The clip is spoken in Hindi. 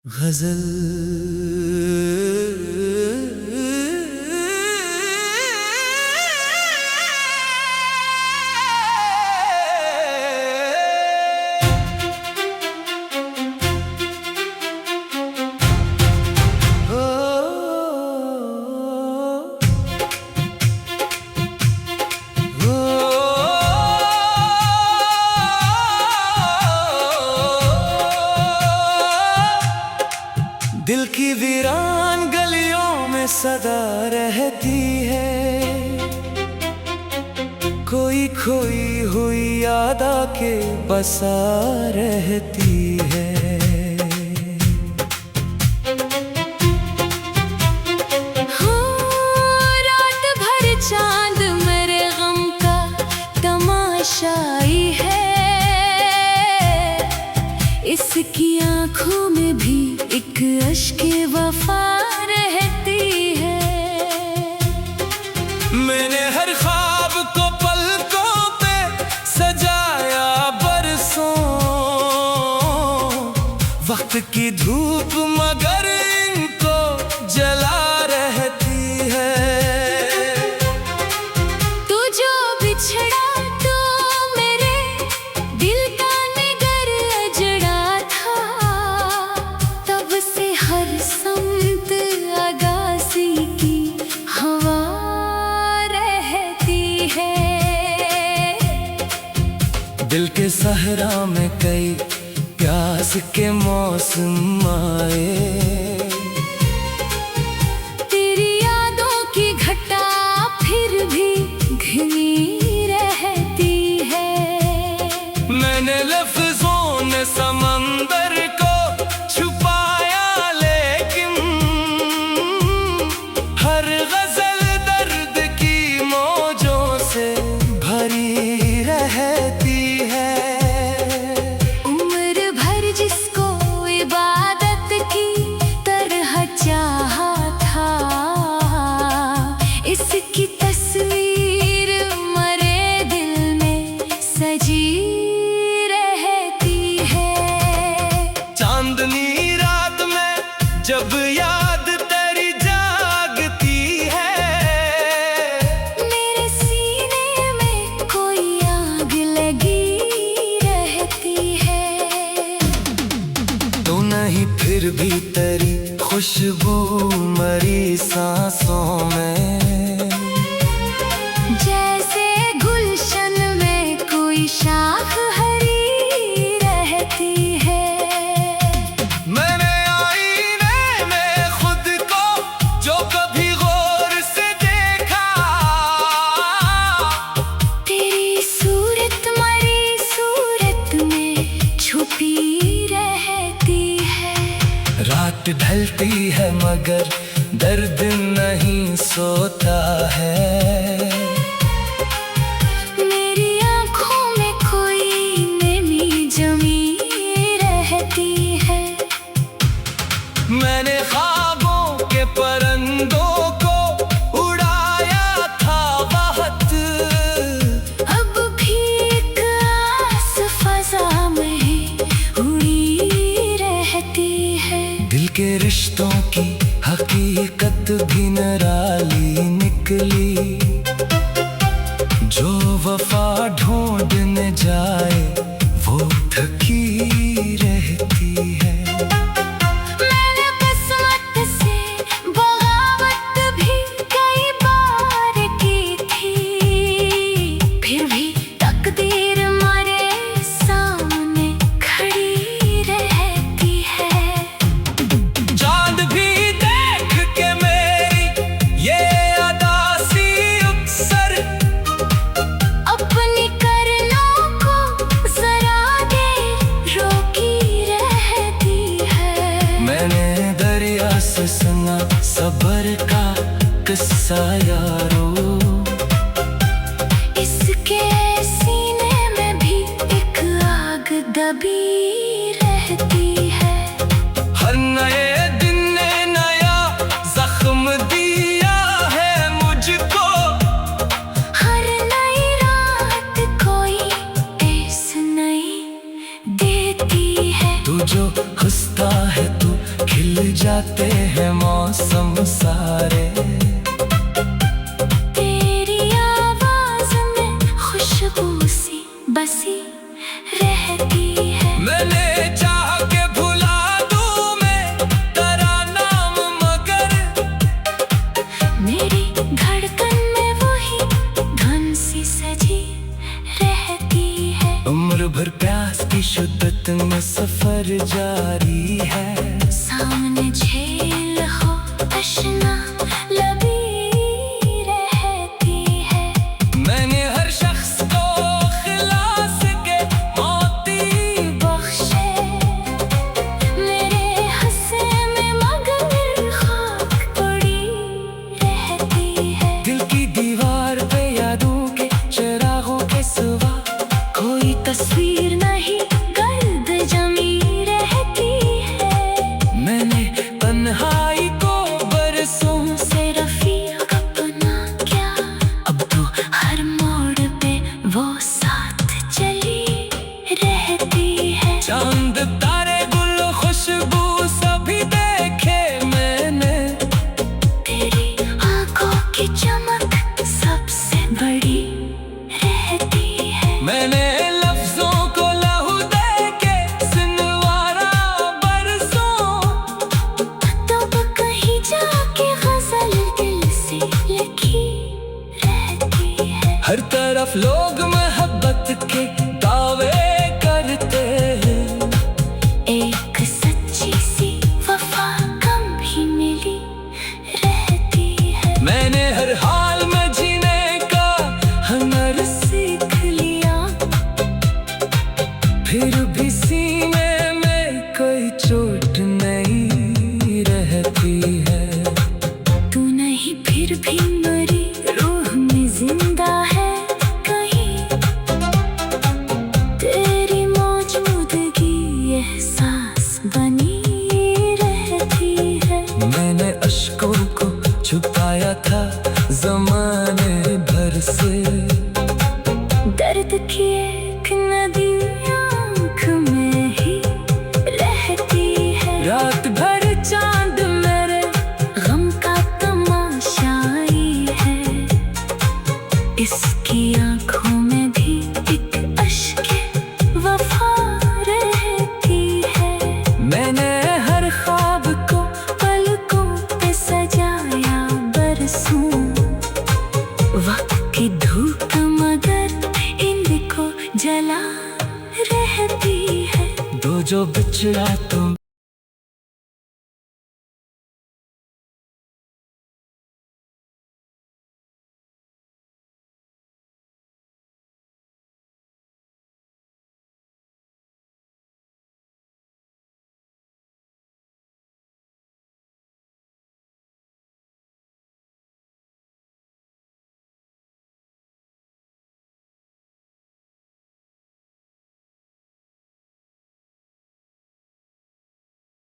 गजल दिल की वीरान गलियों में सदा रहती है, कोई खोई हुई याद आके बसा रहती है। रात भर चांद मेरे गम का तमाशाई है, इसकी आंखों में भी एक अश्के वफा रहती है। मैंने हर ख्वाब को पलकों पे सजाया बरसों, वक्त की धूप मगर इनको जला रहती है। तू जो बिछड़ा तो मेरे दिल का निगर अजड़ा था, तब से हर समत अगासी की हवा रहती है। दिल के सहरा में कई प्यास के मौसम आए, तेरी यादों की घटा फिर भी घनी रहती है। मैंने लफ्जों ने समंदर को छुपाया, लेकिन हर गजल दर्द की मौजों से भरी रहती है। उम्र भर जिसको इबादत की तरह चाहा था, इसकी तस्वीर मरे दिल में सजी रहती है। चांदनी रात में जब याद तेरी जागती है, मेरे सीने में कोई आग लगी रहती है। तो नहीं फिर भी तेरी खुशबू मरी सांसों में, जैसे गुलशन में कोई शाख हरी रहती है। मैंने आईने में खुद को जो कभी गौर से देखा, तेरी सूरत मरी सूरत में छुपी रहती है। रात ढलती है मगर दर्द नहीं सोता है। मेरी आंखों में कोई नमी जमी रहती है। मैंने ख्वाबों के परिंदों को उड़ाया था बहुत, अब भी एक आस फजा में उड़ी रहती है। दिल के रिश्तों की हकीकत भी निराली निकली, जो वफा ढूंढने जाए वो थकी रहती है। मैंने किस्मत से बगावत भी कई बार की थी, फिर भी तकदीर मेरे सामने खड़ी रहती है। चांद भी देख के मेरी ये अदासी अक्सर अपनी करनों को जरा देर रोकी रहती है। मैंने दरिया से सुना सब्र का किस्सा यारो, इसके सीने में भी एक आग दबी रहती है। हर नए दिन ने नया जख्म दिया है मुझको, हर नई रात कोई ऐस नई देती है। तू जो हंसता है तू जाते हैं मौसम सारे। तेरी आवाज में खुशबू सी बसी रहती है। मैंने चाह के भुला दूं मैं तेरा नाम, मगर मेरी धड़कन में वही धुन सी सजी रहती है। उम्र भर प्यास की शिद्दत में सफर जारी है। सामने झील हो तशना लबी रहती है। मैंने हर शख्स को खिलास के मोती बख्शे मेरे हंसे में मगर खाक पड़ी रहती है। दिल की दीवार पे यादों के चिरागों के सिवा कोई तस्वीर नहीं गर्द जमी रहती है। मैंने तन्हाई को बरसों से रफीक अपना क्या, अब तो हर मोड़ पे वो साथ चली रहती है। चांद तारे गुल खुशबू सभी देखे मैंने। तेरी आंखों की चमक सबसे बड़ी रहती है। मैंने लफ्जों को लहू दे के सिनवारा बरसों। तब कहीं जाके गजल दिल से लिखी रहती है। हर तरफ लोग मोहब्बत के दावे करते हैं। एक सच्ची सी वफा कम भी मिली रहती है। मैंने हर हाल में जीने का हुनर सीख लिया, फिर भी सीने में कोई चोट नहीं रहती है। तू नहीं फिर भी मरी रूह में जिंदा है कहीं। तेरी मौजूदगी एहसास बनी रहती है। मैंने अश्कों को छुपाया था ज़माने भर से। दर्द की एक नदी आँख में ही रहती है। रात भर चांद मेरे गम का तमाशाई है। इसकी आँखों में भी एक अश्के वफा रहती है। मैंने हर ख्वाब को पलकों पे सजाया बरसों। वक्त की धूप मगर इनको जला रहती है। दो जो बिछड़ा तो